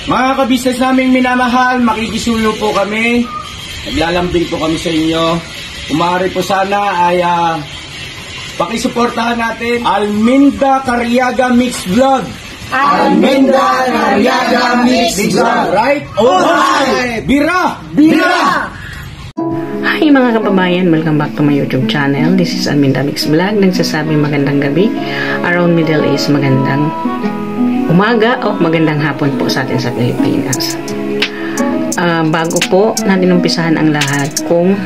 Mga kabisnes naming minamahal, makikisuyo po kami. Naglalambing po kami sa inyo. Kumari po sana ay pakisuportahan natin Alminda Cariaga Mix Vlog. Alminda Cariaga Mix Vlog. Right? Alright! Bira! Bira! Hi mga kababayan, welcome back to my YouTube channel. This is Alminda Mix Vlog. Nagsasabing magandang gabi. Around Middle East, magandang umaga o magandang hapon po sa atin sa Pilipinas. Bago po natin umpisahan ang lahat, kung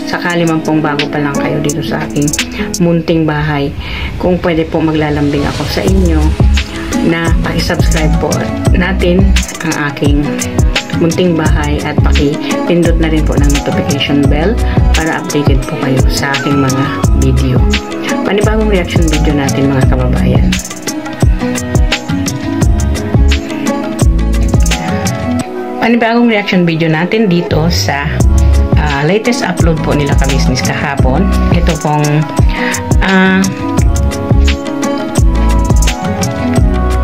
sakali man pong bago pa lang kayo dito sa aking munting bahay, kung pwede po maglalambing ako sa inyo na pakisubscribe po natin ang aking munting bahay at pakipindot na rin po ng notification bell para updated po kayo sa aking mga video. Panibagong reaction video natin mga kababayan. Panibagong reaction video natin dito sa latest upload po nila ka-business kahapon. Ito pong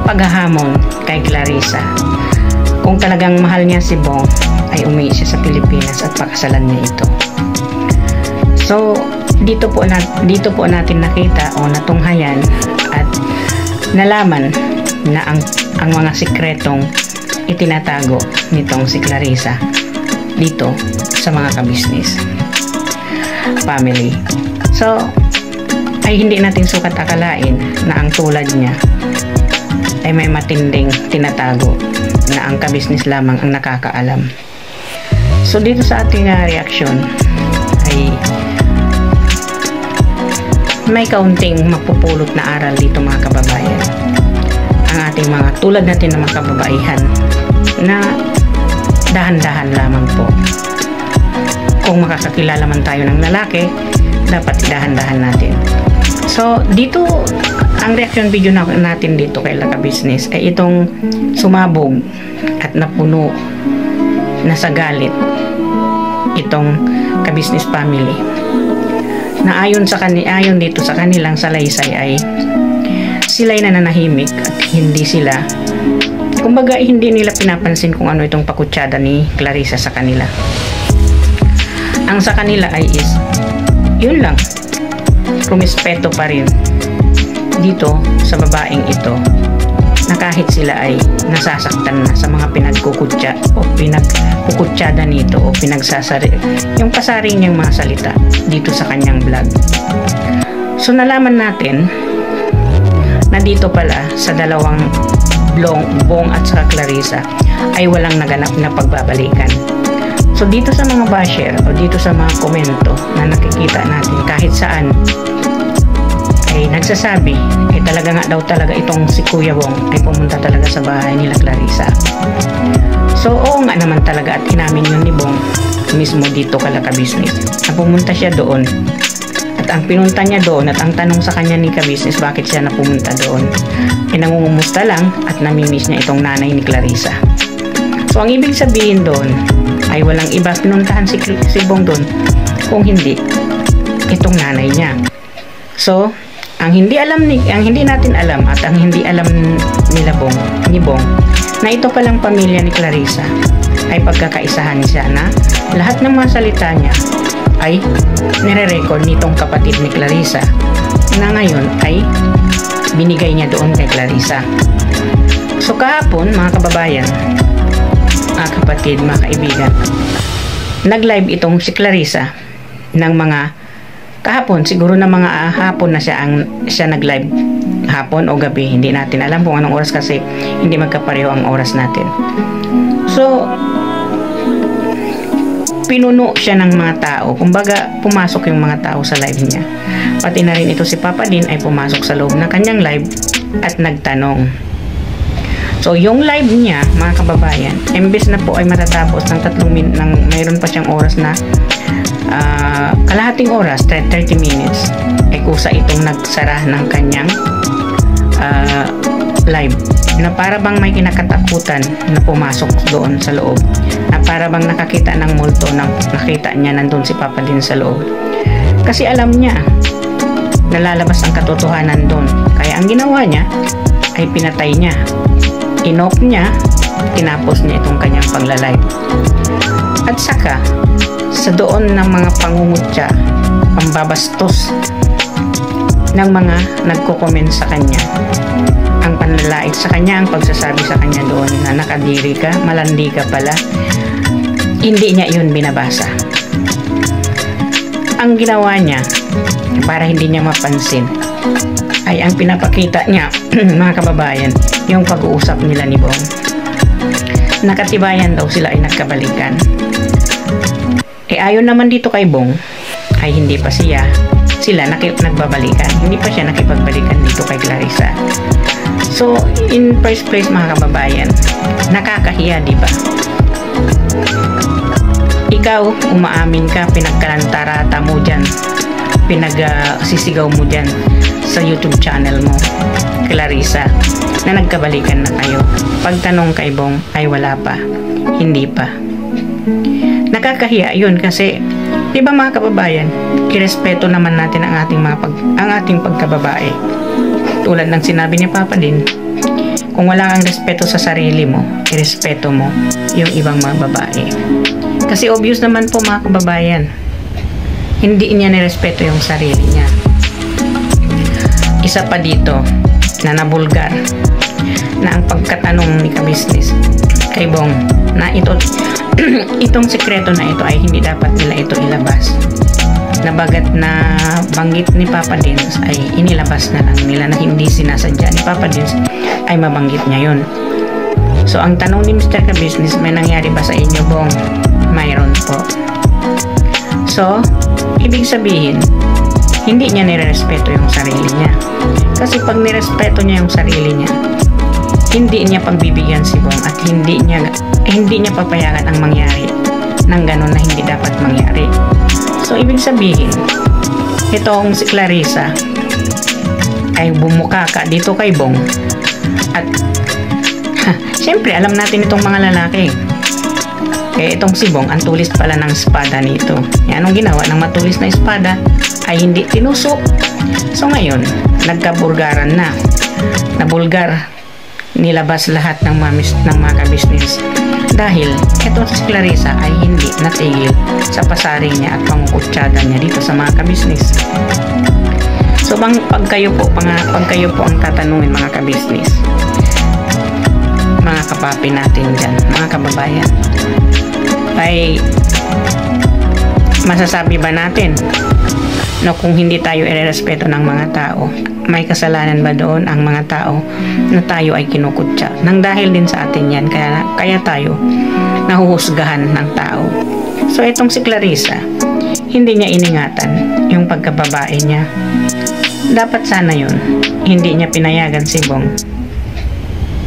paghahamon kay Clarissa. Kung talagang mahal niya si Bong, ay umuwi siya sa Pilipinas at pakasalan niya ito. So, dito po natin nakita o natunghayan at nalaman na ang mga sikretong itinatago nitong si Clarissa dito sa mga ka-business family. So, ay hindi natin sukat akalain na ang tulad niya ay may matinding tinatago na ang ka-business lamang ang nakakaalam. So, dito sa ating reaction ay may kaunting mapupulot na aral dito mga kababayan. Ang ating mga tulad natin ng mga kababaihan na dahan-dahan lamang po. Kung makakakilala man tayo ng lalaki, dapat dahan-dahan natin. So, dito, ang reaction video natin dito kay Laka Business ay itong sumabog at napuno na sa galit itong ka-business family. Na ayon dito sa kanilang salaysay ay sila'y nananahimik at hindi sila, kumbaga hindi nila pinapansin kung ano itong pakutsada ni Clarissa sa kanila. Ang sa kanila ay yun lang, rumispeto pa rin dito sa babaeng ito na kahit sila ay nasasaktan na sa mga pinagkukutsa o pinagkukutsada nito o pinagsasari yung pasaring niyang mga salita dito sa kanyang vlog. So nalaman natin na dito pala sa dalawang Bong at saka Clarissa ay walang naganap na pagbabalikan. So dito sa mga basher o dito sa mga komento na nakikita natin kahit saan ay nagsasabi ay talaga nga daw talaga itong si Kuya Bong ay pumunta talaga sa bahay nila Clarissa. So oo nga naman talaga at inamin yun ni Bong mismo dito kala ka-business na pumunta siya doon. At ang pinunta niya doon at ang tanong sa kanya ni ka-business bakit siya napumunta doon ay nangungumusta lang at namimiss niya itong nanay ni Clarissa. So ang ibig sabihin doon ay walang iba pinuntahan si Bong doon kung hindi itong nanay niya. So ang hindi natin alam at ang hindi alam ni Bong na ito palang pamilya ni Clarissa ay pagkakaisahan siya na lahat ng mga salita niya ay nire-record nitong kapatid ni Clarissa na ngayon ay binigay niya doon kay Clarissa. So kahapon mga kababayan, mga kapatid, mga kaibigan, nag-live itong si Clarissa ng mga kahapon, siguro na mga hapon na siya nag-live hapon o gabi, hindi natin alam kung anong oras kasi hindi magkapareho ang oras natin. So pinuno siya ng mga tao. Kumbaga, pumasok yung mga tao sa live niya. Pati na rin ito si Papa Din ay pumasok sa loob ng kanyang live at nagtanong. So, yung live niya, mga kababayan, imbes na po ay matatapos ng 3 minutes, mayroon pa siyang oras na kalahating oras, 30 minutes, ay kusa itong nagsara ng kanyang live. Na para bang may kinakatakutan na pumasok doon sa loob, na para bang nakakita ng multo na nakita niya nandun si Papa Din sa loob, kasi alam niya nalalabas ang katotohanan doon. Kaya ang ginawa niya ay pinatay niya, inop niya tinapos niya itong kanyang pagla-live. At saka, sa doon ng mga pangungutya, pambabastos ng mga nagko-comment sa kanya, ang panlalait sa kanya, ang pagsasabi sa kanya doon na nakadiri ka, malandi ka pala, hindi niya yun binabasa. Ang ginawa niya, para hindi niya mapansin, ay ang pinapakita niya, mga kababayan, yung pag-uusap nila ni Bong. Nakatibayan daw sila ay nagkabalikan. Ayon naman dito kay Bong, ay hindi pa sila nagbabalikan. Hindi pa siya nakipagbalikan dito kay Clarissa. So, in first place, mga kababayan, nakakahiya, di ba? Ikaw, umaamin ka, pinagkalantarata mo dyan, pinagsisigaw mo dyan sa YouTube channel mo, Clarissa, na nagkabalikan na kayo. Pagtanong kay Bong, ay wala pa, hindi pa. Nakakahiya yun kasi, di ba mga kababayan, irespeto naman natin ang ating pagkababae. Tulad ng sinabi ni Papa din, kung wala kang respeto sa sarili mo, irespeto mo yung ibang mga babae. Kasi obvious naman po mga kababayan, hindi niya nirespeto yung sarili niya. Isa pa dito, na nabulgar, na ang pagkatanong ni ka-business kay Bong, na itong sekreto na ito ay hindi dapat nila ito ilabas. Nabagat na banggit ni Papa Dins ay inilabas na lang nila na hindi sinasadya ni Papa Dins ay mabanggit niya yun. So ang tanong ni Mr. Ka-business, may nangyari ba sa inyo, Bong? Mayroon po. So, ibig sabihin, hindi niya nirespeto yung sarili niya. Kasi pag nirespeto niya yung sarili niya, hindi niya pagbibigyan si Bong at hindi niya papayagan ang mangyari ng ganun na hindi dapat mangyari. So, ibig sabihin, itong si Clarissa ay bumukaka dito kay Bong. At, syempre, alam natin itong mga lalaki. Itong si Bong, ang tulis pala ng espada nito. Anong ginawa ng matulis na espada ay hindi tinusok. So, ngayon, nagkabulgaran na. Nabulgar, nilabas lahat ng mga ka-business. Dahil ito si Clarissa ay hindi natigil sa pasaring niya at pangkukutsada niya dito sa mga ka-business. So pag kayo po ang tatanungin mga ka-business, mga kapapi natin dyan, mga kababayan, ay masasabi ba natin no, kung hindi tayo irerespeto ng mga tao, may kasalanan ba doon ang mga tao na tayo ay kinukutsa? Nang dahil din sa atin yan, kaya tayo nahuhusgahan ng tao. So itong si Clarissa, hindi niya iningatan yung pagkababae niya. Dapat sana yun, hindi niya pinayagan si Bong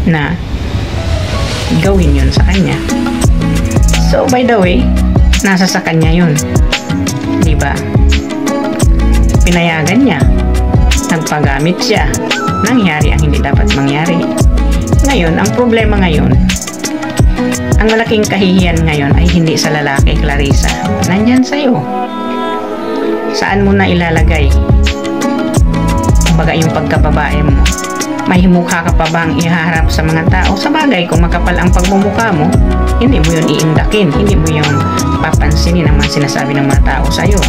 na gawin yun sa kanya. So by the way, nasa sa kanya yun, diba? Pinayagan niya, nagpagamit siya, nangyari ang hindi dapat mangyari. Ngayon, ang problema ngayon, ang malaking kahihiyan ngayon ay hindi sa lalaki, Clarissa, nandyan sa'yo. Saan mo na ilalagay kumbaga yung pagkababae mo? May mukha ka pa bang ihaharap sa mga tao? Sa bagay, kung makapal ang pagmumukha mo, hindi mo yun iindakin, hindi mo yun papansinin ang mga sinasabi ng mga tao sa'yo.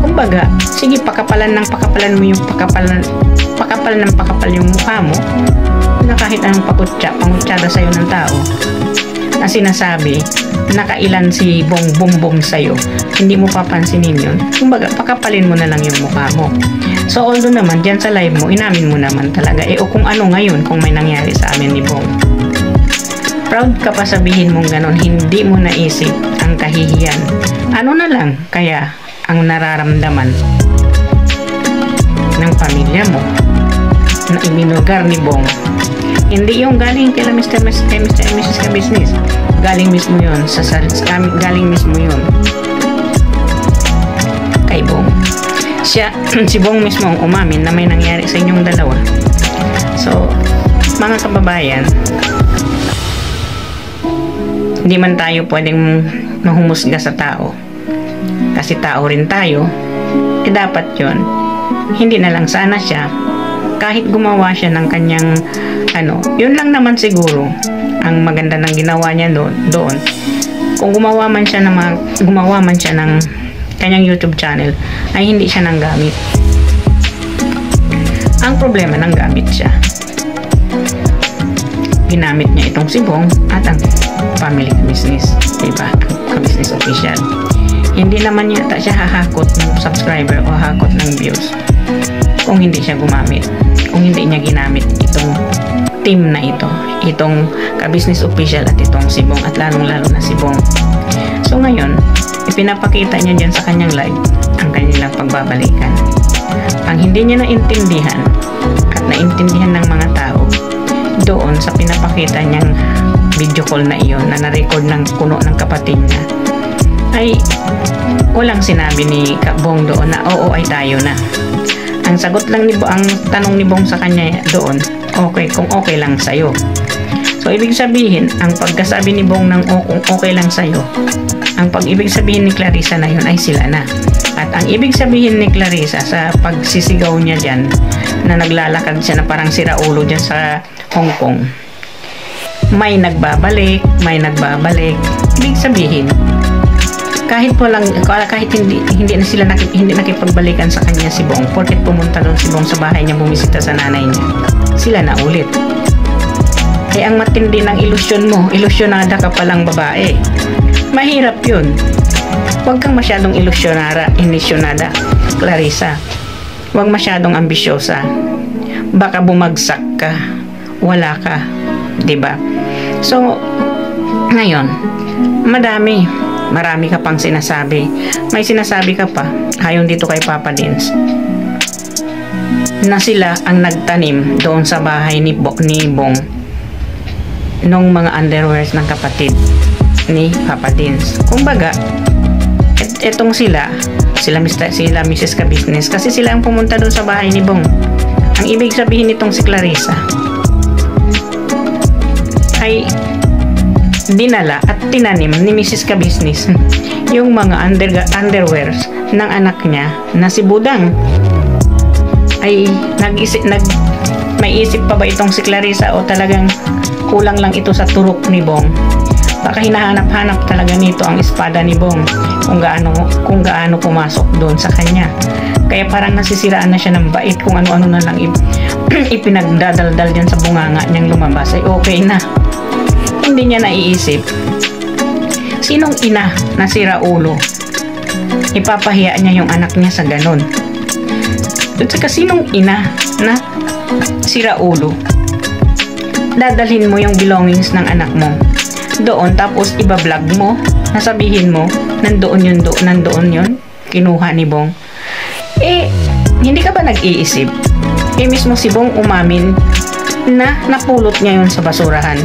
Kumbaga, sige, pakapalan mo yung pakapal yung mukha mo na kahit anong pangutsada sa'yo ng tao na sinasabi, nakailan si Bong sa'yo, hindi mo papansinin yun. Kumbaga, pakapalin mo na lang yung mukha mo. So, although naman, dyan sa live mo, inamin mo naman talaga, o kung ano ngayon, kung may nangyari sa amin ni Bong. Proud ka pa sabihin mong ganon, hindi mo naisip ang kahihiyan. Ano na lang, kaya, ang nararamdaman ng pamilya mo na ibinugar ni Bong, hindi yung galing kay Mr. and Mrs. Ka-business, galing mismo yun galing mismo yun kay Bong. Si Bong mismo ang umamin na may nangyari sa inyong dalawa. So mga kababayan, hindi man tayo pwedeng mahumusga sa tao kasi tao rin tayo, dapat yon hindi na lang sana siya, kahit gumawa siya ng kanyang Yun lang naman siguro ang maganda ng ginawa niya doon. Kung gumawa man siya ng kanyang YouTube channel, ay hindi siya nanggamit. Ang problema, nanggamit siya. Ginamit niya itong si Bong at ang family business, diba? Ang business official. Hindi naman yata siya hahakot ng subscriber o hahakot ng views kung hindi siya gumamit, kung hindi niya ginamit itong team na ito, itong ka-business official at itong si Bong, at lalong-lalo na si Bong. So ngayon, ipinapakita niya dyan sa kanyang live ang kanilang pagbabalikan. Ang hindi niya naintindihan at naintindihan ng mga tao doon sa pinapakita niyang video call na iyon na na-record ng kuno ng kapatid niya, ay walang sinabi ni Bong doon na oo ay tayo na. Ang sagot lang ang tanong ni Bong sa kanya doon, okay, kung okay lang sa'yo. So ibig sabihin, ang pagkasabi ni Bong ng kung okay lang sa'yo, ang pag-ibig sabihin ni Clarissa na yun ay sila na. At ang ibig sabihin ni Clarissa sa pagsisigaw niya dyan, na naglalakad siya na parang siraulo dyan sa Hong Kong, may nagbabalik. Ibig sabihin, kahit hindi na sila nakipagbalikan sa kanya si Bong, porket pumunta doon si Bong sa bahay niya, bumisita sa nanay niya, sila na ulit. Ay ang matindi ng ilusyon mo, ilusyonada ka palang babae. Mahirap yun. Huwag kang masyadong ilusyonada, Clarissa. Huwag masyadong ambisyosa. Baka bumagsak ka, wala ka, 'di ba? So ngayon, marami ka pang sinasabi. May sinasabi ka pa ayon dito kay Papa Dins na sila ang nagtanim doon sa bahay ni Bong nung mga underwears ng kapatid ni Papa Dins. Kumbaga, etong sila Mrs. Ka-Business, kasi sila ang pumunta doon sa bahay ni Bong. Ang ibig sabihin nitong si Clarissa ay dinala at tinanim ni Mrs. Ka-Business yung mga underwears ng anak niya na si Budang. Ay may isip pa ba itong si Clarissa o talagang kulang lang ito sa turok ni Bong? Baka hinahanap-hanap talaga nito ang espada ni Bong kung gaano pumasok doon sa kanya. Kaya parang nasisiraan na siya ng bait, kung ano-ano na lang ipinagdadaldal dyan sa bunganga niyang lumabas ay okay na. Hindi niya naiisip, sinong ina na siraulo ipapahiya niya yung anak niya sa ganun? At saka sinong ina na siraulo dadalhin mo yung belongings ng anak mo doon, tapos iba-vlog mo, nasabihin mo nandoon yun kinuha ni Bong? Hindi ka ba nag-iisip? Mismo si Bong umamin na napulot niya yun sa basurahan.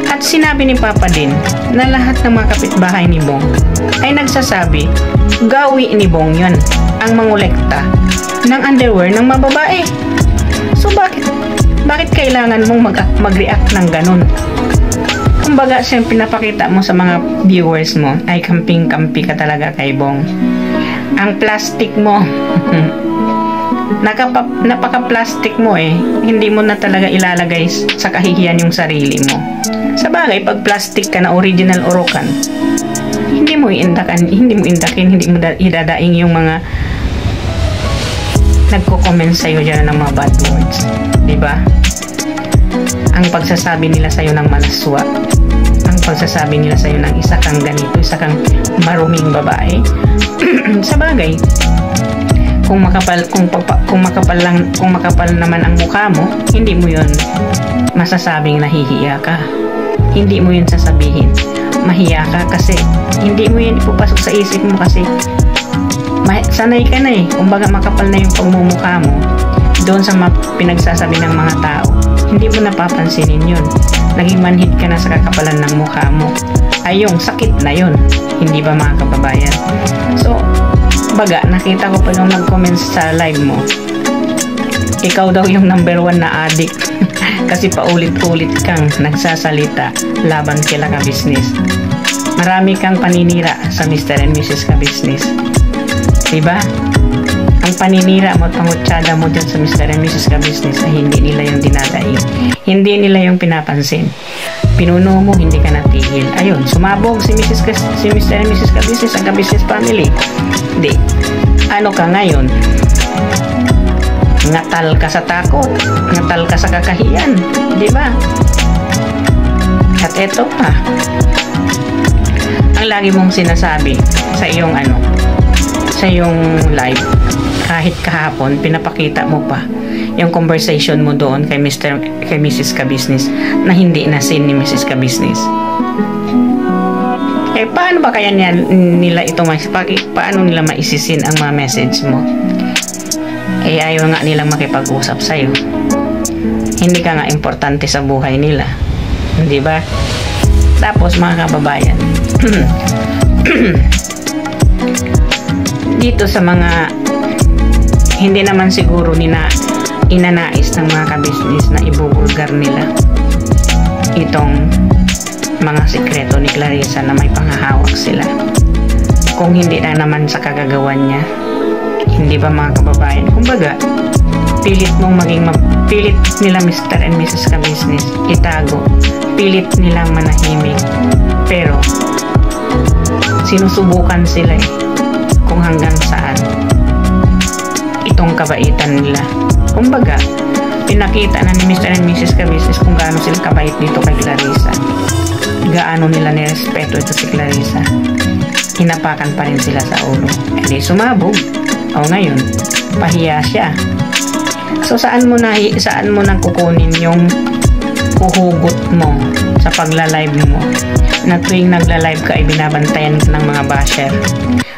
At sinabi ni Papa din na lahat ng mga kapitbahay ni Bong ay nagsasabi gawi ni Bong yun ang mangolekta ng underwear ng mga babae. So bakit kailangan mong mag-react ng ganun? Kumbaga, siyempre napakita mo sa mga viewers mo ay kamping-kampi ka talaga kay Bong. Ang plastic mo napaka-plastic mo hindi mo na talaga ilalagay sa kahihiyan yung sarili mo. Sa bagay, pag plastic ka na original Orocan, hindi mo indakin, hindi mo idadaing yung mga nagko-comment sa'yo dyan ng mga bad words, diba? Ang pagsasabi nila sa'yo ng malaswa, ang pagsasabi nila sa'yo ng isa kang ganito, isa kang maruming babae. Sa bagay, kung makapal naman ang mukha mo, hindi mo yun masasabing nahihiya ka. Hindi mo yun sasabihin mahiya ka, kasi hindi mo yun ipupasok sa isip mo, kasi sanay ka na kumbaga makapal na yung pagmumukha mo doon sa pinagsasabi ng mga tao. Hindi mo napapansinin yun, naging manhid ka na sa kakapalan ng mukha mo. Ay yung sakit na yun, hindi ba mga kababayan? So baga, nakita ko pa nung nag-comment sa live mo, ikaw daw yung number 1 na addict kasi paulit-ulit kang nagsasalita laban kila Ka-Business. Marami kang paninira sa Mr. and Mrs. Ka-Business, diba? Ang paninira mo at pangutsada mo dyan sa Mr. and Mrs. Ka-Business ay hindi nila yung dinadaig. Hindi nila yung pinapansin. Pinuno mo, hindi ka natigil. Ayun, sumabog si Mr. and Mrs. Ka-Business, ang Ka-Business family. Hindi. Ano ka ngayon? Ngatal ka sa takot. Ngatal ka sa kakahiyan. Di ba? At eto pa. Ang lagi mong sinasabi sa iyong sa iyong live, kahit kahapon, pinapakita mo pa yung conversation mo doon kay Mrs. Ka-Business na hindi na sin ni Mrs. Ka-Business. Eh, paano ba kaya nila ito, paano nila maisisin ang mga message mo? Eh, ayaw nga nilang makipag-usap sa'yo. Hindi ka nga importante sa buhay nila. Di ba? Tapos, mga kababayan, dito sa mga hindi naman siguro inanais ng mga ka-business na ibubulgar nila itong mga sikreto ni Clarissa na may panghahawak sila. Kung hindi na naman sa kagagawan niya, hindi ba mga kababayan? Kumbaga, pilit nila Mr. and Mrs. Ka-Business itago, pilit nilang manahimik, pero sinusubukan sila kung hanggang saan itong kabaitan nila. Kumbaga, pinakita na ni Mr. and Mrs. Ka-Business kung gaano sila kabait dito kay Clarissa. Gaano nila nirespeto ito si Clarissa. Hinapakan pa rin sila sa ulo. Hindi sumabog. O ngayon, pahiya siya. So saan mo nang kukunin yung uhugot mo sa pagla-live mo? Na tuwing nagla-live ka ay binabantayan ka ng mga basher.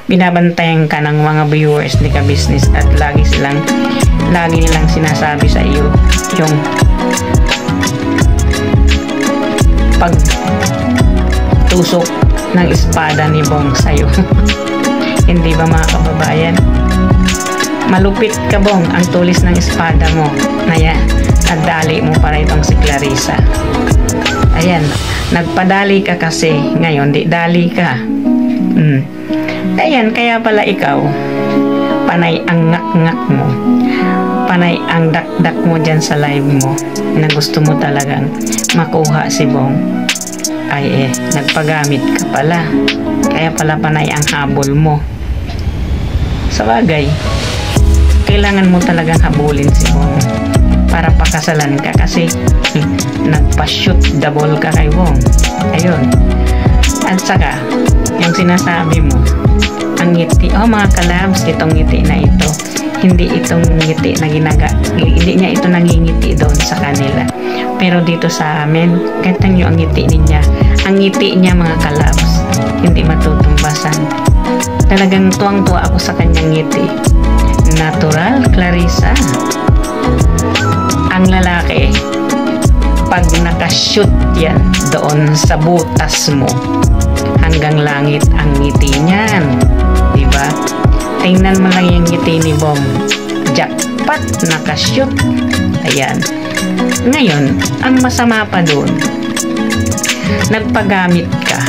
Binabantayan ka ng mga viewers ni Ka-Business at lagi nilang sinasabi sa iyo yung pagtusok ng espada ni Bong sa'yo. Hindi ba mga kababayan? Malupit ka, Bong, ang tulis ng espada mo. Naya, nadali mo para itong si Clarissa. Ayan, nagpadali ka kasi, ngayon di dali ka. Ayan, kaya pala ikaw, panay ang ngak-ngak mo, panay ang dak-dak mo dyan sa live mo, na gusto mo talagang makuha si Bong. Ay nagpagamit ka pala. Kaya pala panay ang habol mo. Sa bagay, kailangan mo talagang habulin si Bong para pakasalan ka kasi nagpa-shoot the ball ka kay Bong. Ayun. At saka, yung sinasabi mo, ang ngiti, mga kalabs, itong ngiti na ito, hindi itong ngiti na hindi niya ito nangingiti doon sa kanila. Pero dito sa amin, kahit nyo ang ngiti niya, ang ngiti niya mga kalabs, hindi matutumbasan. Talagang tuwang-tuwa ako sa kanyang ngiti. Natural, Clarissa. Ang lalaki, pag nakashoot yan doon sa butas mo, hanggang langit ang ngiti niyan. Diba? Tingnan mo lang yung ngiti ni Bong. Jackpot, nakashoot. Ayan. Ngayon, ang masama pa doon, nagpagamit ka,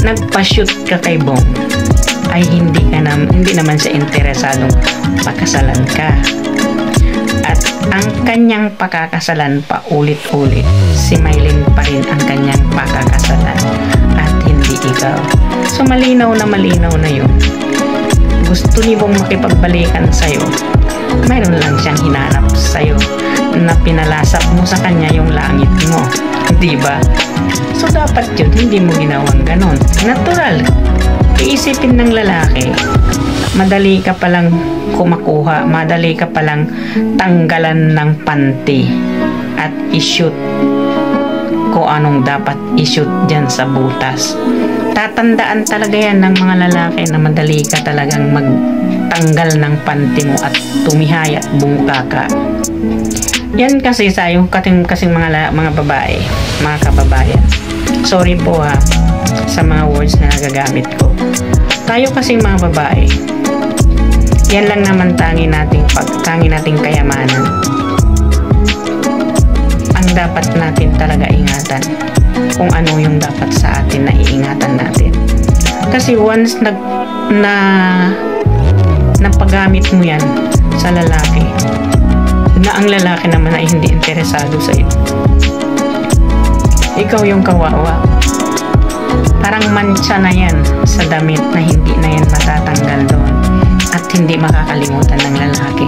nagpa-shoot ka kay Bong, ay hindi naman siya interesadong pakasalan ka. At ang kanyang pakakasalan pa ulit-ulit, si Mylene pa rin ang kanyang pakakasalan at hindi ikaw. So malinaw na yun. Gusto ni Bong makipagbalikan sa'yo, mayroon lang siyang hinanap sa'yo na pinalasap mo sa kanya yung langit mo, diba? So dapat yun, hindi mo ginawang ganon. Natural, iisipin ng lalaki, madali ka palang kumakuha, madali ka palang tanggalan ng panty at i-shoot kung anong dapat i-shoot dyan sa butas. Tatandaan talaga yan ng mga lalaki na madali ka talagang magtanggal ng panty mo at tumihaya at bumuka ka. Yan kasi sa'yo, kasing mga babae, mga kababayan. Sorry po sa mga words na nagagamit ko. Tayo kasing mga babae, yan lang naman tangi nating kayamanan. Ang dapat natin talaga ingatan kung ano yung dapat sa atin na iingatan natin. Kasi once na paggamit mo yan sa lalaki na ang lalaki naman ay hindi interesado sa iyo. Ikaw yung kawawa. Parang mancha na yan sa damit na hindi na yan matatanggal doon at hindi makakalimutan ng lalaki.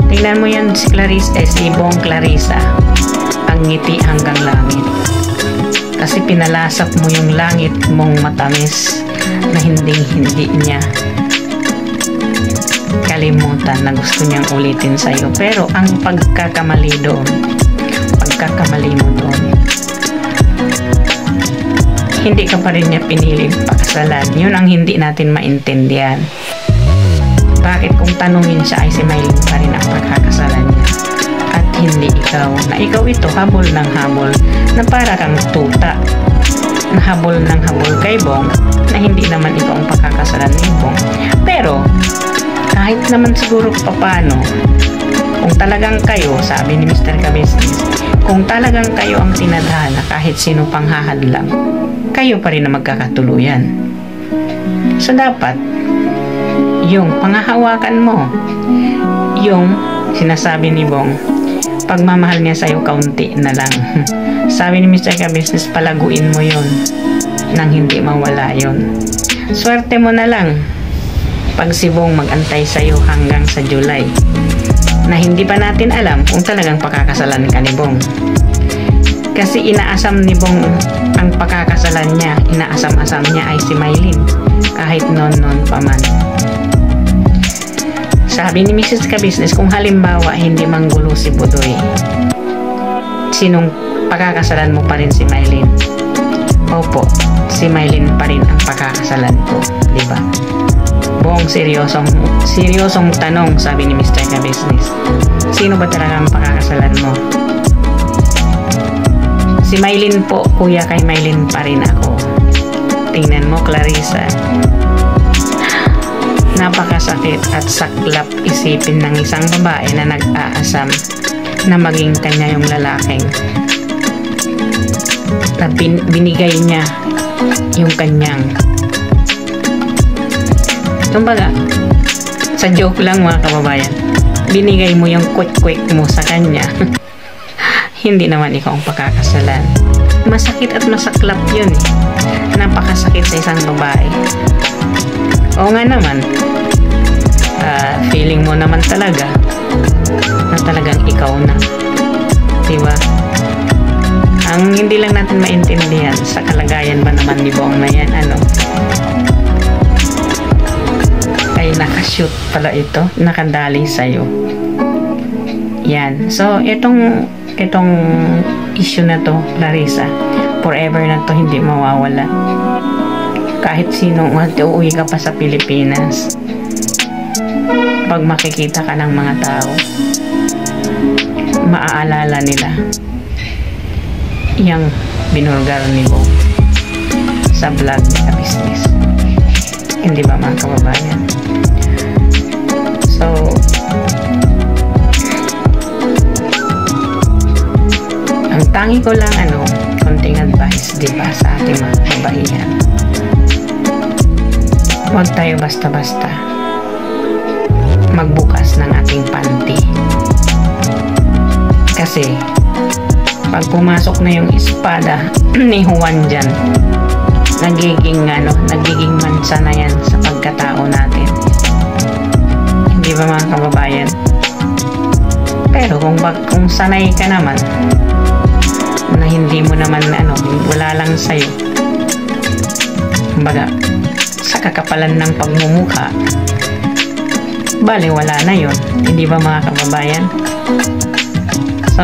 Tingnan mo yan si Clarissa, si Bong Clarissa, ang ngiti hanggang langit. Kasi pinalasap mo yung langit mong matamis na hindi niya kalimutan na gusto niyang ulitin sa'yo. Pero ang pagkakamali mo doon, hindi ka pa rin niya pinili pakasalan. Yun ang hindi natin maintindihan. Bakit kung tanungin siya ay si Mylene pa rin ang pagkakasalan niya at hindi ikaw, na ikaw ito habol ng habol na para kang tuta na habol ng habol kay Bong na hindi naman ikaw ang pagkakasalan ni Bong. Pero kahit naman siguro papano, kung talagang kayo, sabi ni Mr. Kabisnes, kung talagang kayo ang tinadhana kahit sino pang hahadlang, kayo pa rin na magkakatuluyan. So dapat yung panghahawakan mo, yung sinasabi ni Bong, pagmamahal niya sa'yo kaunti na lang. Sabi ni Mr. Kabisnes, palaguin mo yon nang hindi mawala yon. Swerte mo na lang pag si Bong mag-antay sa'yo hanggang sa July na hindi pa natin alam kung talagang pakakasalan ka ni Bong. Kasi inaasam ni Bong ang pakakasalan niya, inaasam-asam niya ay si Mylene kahit noon pa man. Sabi ni Mrs. Kabisnes, kung halimbawa hindi manggulo si Budoy, sinong pakakasalan mo pa rin si Mylene? Opo, si Mylene pa rin ang pakakasalan ko, di ba? Bong, seryosong tanong, sabi ni Mr. Kabisnes. Sino ba talaga ang pakakasalan mo? Si Mylene po, kuya, kay Mylene pa rin ako. Tingnan mo, Clarissa. Napakasakit at saklap isipin ng isang babae na nag-aasam na maging kanya yung lalaking na binigay niya yung kanyang, kumbaga sa joke lang mga kababayan, binigay mo yung quick mo sa kanya. Hindi naman ikaw ang pakakasalan. Masakit at masaklap yun eh. Napakasakit sa isang babae. Oo nga naman, feeling mo naman talaga na talagang ikaw na, diba? Ang hindi lang natin maintindihan sa kalagayan ba naman ni Bong na yan, ay nakashoot pala ito, nakadali sa'yo. Yan. So itong issue na to, Clarissa, forever na to, hindi mawawala. Kahit sino, uuwi ka pa sa Pilipinas, pag makikita ka ng mga tao, maaalala nila yung binulgar ni Bong sa vlog ni Kabisnes. Hindi ba mga kababayan? So ang tangi ko lang konting advice, diba, sa ating mga kabaihan. Huwag tayo basta-basta magbukas ng ating panty. Kasi pag pumasok na yung espada ni Juan dyan, nagiging mansa na yan sa pagkatao natin. Hindi ba mga kababayan? Pero kung sanay ka naman na hindi mo naman wala lang sa'yo, kumbaga sa kakapalan ng pagmumukha, bale wala na yun. Hindi ba mga kababayan? So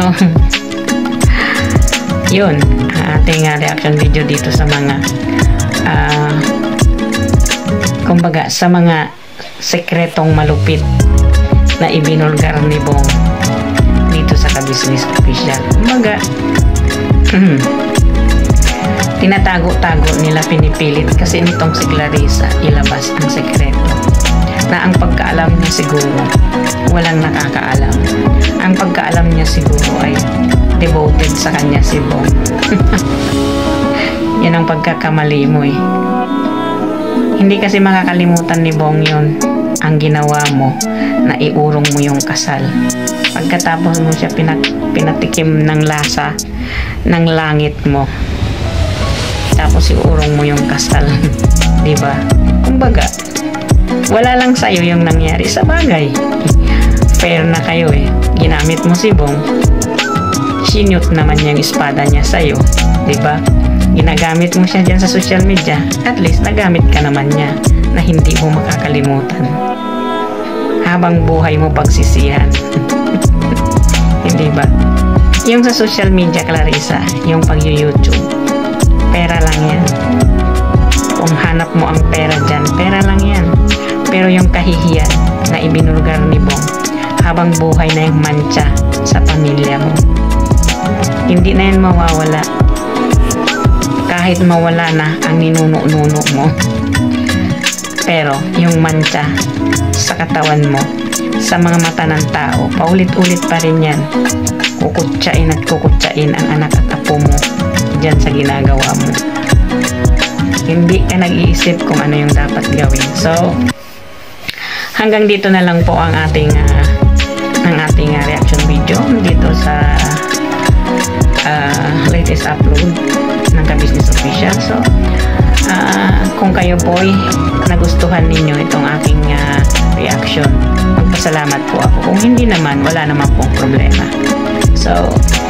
yun ang ating reaction video dito sa mga kumbaga sa mga sekretong malupit na ibinulgar ni Bong dito sa Kabisnes Official. Kumbaga tinatago-tago nila, pinipilit kasi nitong si Clarissa ilabas ang sekreto na ang pagkaalam niya siguro walang nakakaalam. Ang pagkaalam niya siguro ay devoted sa kanya si Bong. Yan ang pagkakamali mo eh. Hindi kasi makakalimutan ni Bong yun. ang ginawa mo na iurong mo yung kasal. Pagkatapos mo siya pinatikim ng lasa ng langit mo, tapos iurong mo yung kasal. Diba? Kumbaga, wala lang sa'yo yung nangyari. Sa bagay, fair na kayo eh. Ginamit mo si Bong, sinute naman yung espada niya sa'yo. Diba? Ginagamit mo siya dyan sa social media, at least nagamit ka naman niya na hindi mo makakalimutan. Habang buhay mo pagsisihan. Hindi ba? Yung sa social media, Clarissa, yung pag-YouTube, pera lang yan. Kung hanap mo ang pera dyan, pera lang yan. Pero yung kahihiyan na ibinulgar ni Bong, habang buhay na yung mancha sa pamilya mo, hindi na yan mawawala. Kahit mawala na ang ninuno-nuno mo, pero yung mancha sa katawan mo, sa mga mata ng tao, paulit-ulit pa rin yan. Kukutsain at kukutsain ang anak at apo mo dyan sa ginagawa mo. Hindi ka nag-iisip kung ano yung dapat gawin. So, hanggang dito na lang po ang ating reaction video dito sa latest upload ng Ka-Business Official. So, kung kayo po'y nagustuhan ninyo itong aking reaction, magpasalamat po ako. Kung hindi naman, wala naman pong problema. So,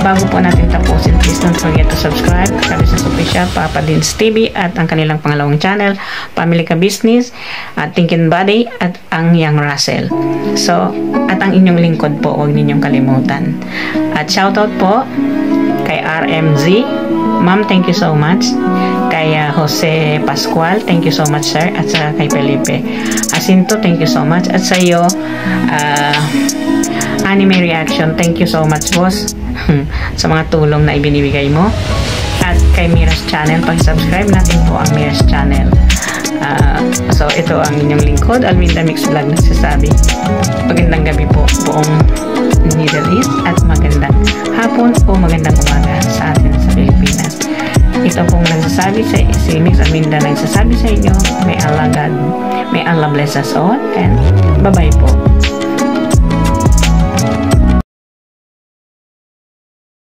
bago po natin tapusin, please don't forget to subscribe Ka-Business Official, Papa Dins TV, at ang kanilang pangalawang channel, Family Ka-Business, at Thinking Body, at ang Young Russell. So, at ang inyong lingkod po, huwag ninyong kalimutan. At shoutout po kay RMZ, Ma'am, thank you so much. Kay Jose Pascual, thank you so much, sir. At sa kay Felipe Jacinto, thank you so much. At sa iyo, Anime Reaction, thank you so much, boss, sa mga tulong na ibinibigay mo. At kay Mira's Channel, pag-subscribe natin po ang Mira's Channel. So, ito ang inyong lingkod, Alminda Mix Vlog, nagsasabi, magandang gabi po buong Middle East, at magandang hapon o magandang umaga sa atin sa Pilipinas. Ito pong nagsasabi si Mix Alminda, nagsasabi sa inyo, may Allah bless us all, and bye-bye po.